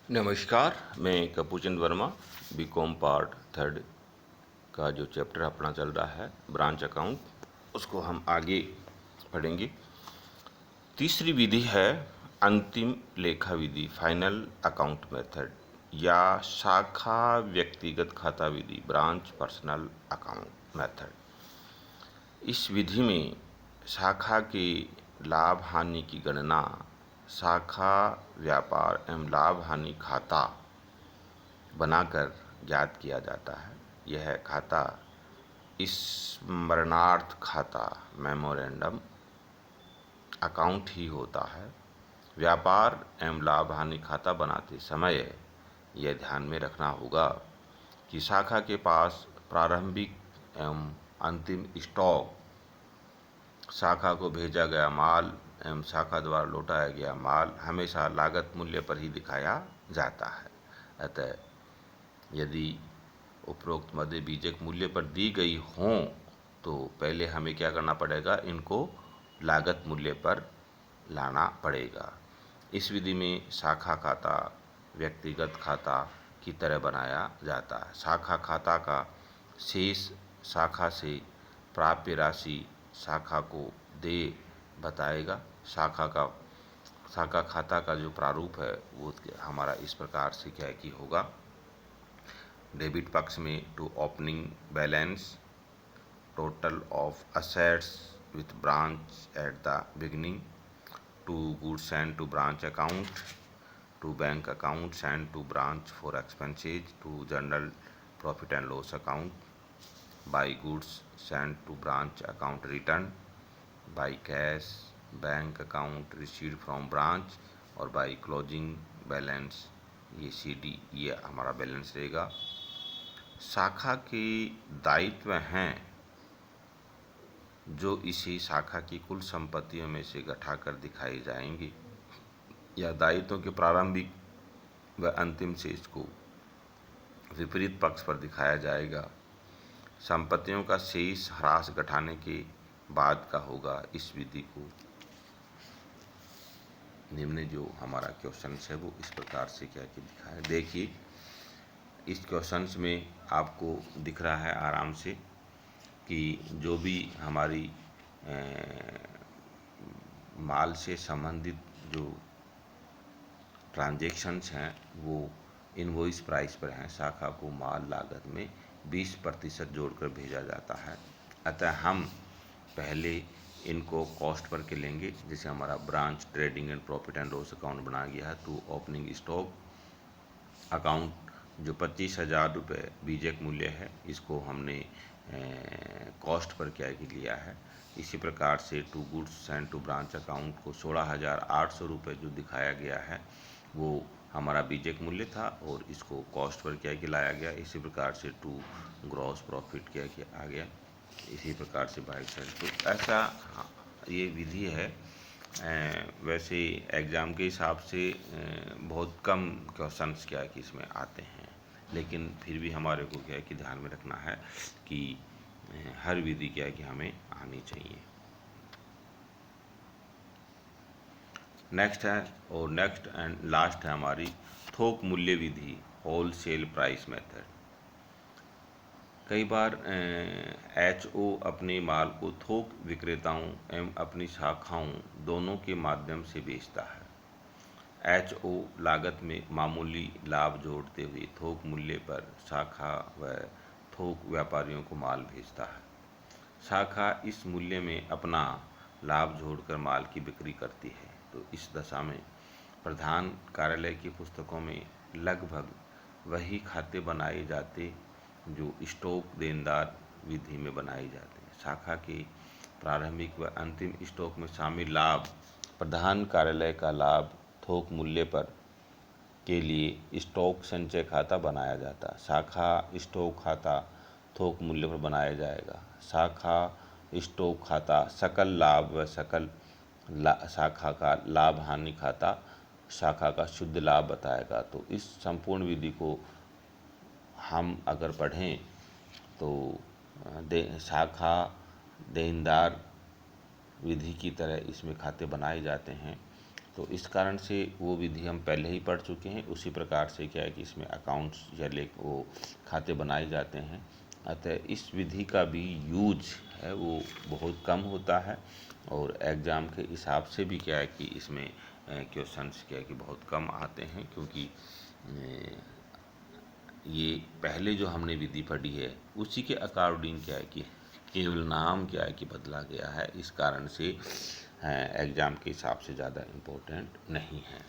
नमस्कार, मैं कपूचंद Verma, BCom part third का जो चैप्टर अपना चल रहा है ब्रांच अकाउंट, उसको हम आगे पढ़ेंगे। तीसरी विधि है अंतिम लेखा विधि, फाइनल अकाउंट मेथड, या शाखा व्यक्तिगत खाता विधि, ब्रांच पर्सनल अकाउंट मेथड। इस विधि में शाखा के लाभ हानि की गणना शाखा व्यापार एवं लाभ हानि खाता बनाकर ज्ञात किया जाता है। यह खाता स्मरणार्थ खाता, मेमोरेंडम अकाउंट ही होता है। व्यापार एवं लाभ हानि खाता बनाते समय यह ध्यान में रखना होगा कि शाखा के पास प्रारंभिक एवं अंतिम स्टॉक, शाखा को भेजा गया माल एवं शाखा द्वारा लौटाया गया माल हमेशा लागत मूल्य पर ही दिखाया जाता है। अतः यदि उपरोक्त मदें बीजक मूल्य पर दी गई हों तो पहले हमें क्या करना पड़ेगा, इनको लागत मूल्य पर लाना पड़ेगा। इस विधि में शाखा खाता व्यक्तिगत खाता की तरह बनाया जाता है। शाखा खाता का शेष शाखा से प्राप्य राशि शाखा को दे बताएगा। शाखा खाता का जो प्रारूप है वो हमारा इस प्रकार से क्या कि होगा। डेबिट पक्ष में to opening balance, total of assets with branch at the beginning, to goods and to branch account, to bank accounts and to branch for expenses, to general profit and loss account, by goods send to branch account return, by cash bank account received from branch, और by closing balance, ये CD ये हमारा balance रहेगा। शाखा के दायित्व हैं जो इसी शाखा की कुल संपत्तियों में से घटाकर दिखाई जाएंगी, या दायित्वों के प्रारंभिक व अंतिम शेष को विपरीत पक्ष पर दिखाया जाएगा। संपत्तियों का शेष ह्रास घटाने के बाद का होगा। इस विधि को निम्न जो हमारा क्वेश्चन है वो इस प्रकार से क्या कि दिखा है। देखिए, इस क्वेश्चंस में आपको दिख रहा है आराम से कि जो भी हमारी माल से संबंधित जो ट्रांजैक्शंस हैं वो इनवॉइस प्राइस पर हैं। शाखा को माल लागत में 20% जोड़कर भेजा जाता है। अतः हम पहले इनको कॉस्ट पर के लेंगे। जैसे हमारा branch trading and profit and loss account बना गया है तो ओपनिंग स्टॉक अकाउंट जो 25,000 रुपये बीजक मूल्य है, इसको हमने कॉस्ट पर क्या कि लिया है। इसी प्रकार से to goods and to branch account को 16,800 रुपये जो दिखाया गया है वो हमारा बीजक मूल्य था और इसको कॉस्ट पर क्या कि लाया गया। इसी प्रकार से टू ग्रॉस प्रॉफिट क्या कि आ गया। इसी प्रकार से बाई साइड तो ऐसा ये विधि है। वैसे एग्ज़ाम के हिसाब से बहुत कम क्वेश्चंस क्या है कि इसमें आते हैं, लेकिन फिर भी हमारे को क्या है कि ध्यान में रखना है कि हर विधि क्या है कि हमें आनी चाहिए। नेक्स्ट है और नेक्स्ट एंड लास्ट है हमारी थोक मूल्य विधि, होलसेल प्राइस मेथड। कई बार HO अपने माल को थोक विक्रेताओं एवं अपनी शाखाओं दोनों के माध्यम से बेचता है। HO लागत में मामूली लाभ जोड़ते हुए थोक मूल्य पर शाखा व थोक व्यापारियों को माल भेजता है। शाखा इस मूल्य में अपना लाभ जोड़कर माल की बिक्री करती है। तो इस दशा में प्रधान कार्यालय की पुस्तकों में लगभग वही खाते बनाए जाते जो स्टॉक देनदार विधि में बनाए जाते हैं। शाखा के प्रारंभिक व अंतिम स्टॉक में शामिल लाभ प्रधान कार्यालय का लाभ थोक मूल्य पर के लिए स्टॉक संचय खाता बनाया जाता है। शाखा स्टॉक खाता थोक मूल्य पर बनाया जाएगा। शाखा स्टॉक खाता सकल लाभ व सकल शाखा का लाभ हानि खाता शाखा का शुद्ध लाभ बताएगा। तो इस संपूर्ण विधि को हम अगर पढ़ें तो शाखा देनदार विधि की तरह इसमें खाते बनाए जाते हैं। तो इस कारण से वो विधि हम पहले ही पढ़ चुके हैं। उसी प्रकार से क्या है कि इसमें अकाउंट्स या वो खाते बनाए जाते हैं। अतः इस विधि का भी यूज है वो बहुत कम होता है और एग्ज़ाम के हिसाब से भी क्या है कि इसमें क्वेश्चंस क्या है कि बहुत कम आते हैं, क्योंकि ये पहले जो हमने विधि पढ़ी है उसी के अकॉर्डिंग क्या है कि केवल नाम क्या है कि बदला गया है। इस कारण से एग्ज़ाम के हिसाब से ज़्यादा इम्पोर्टेंट नहीं है।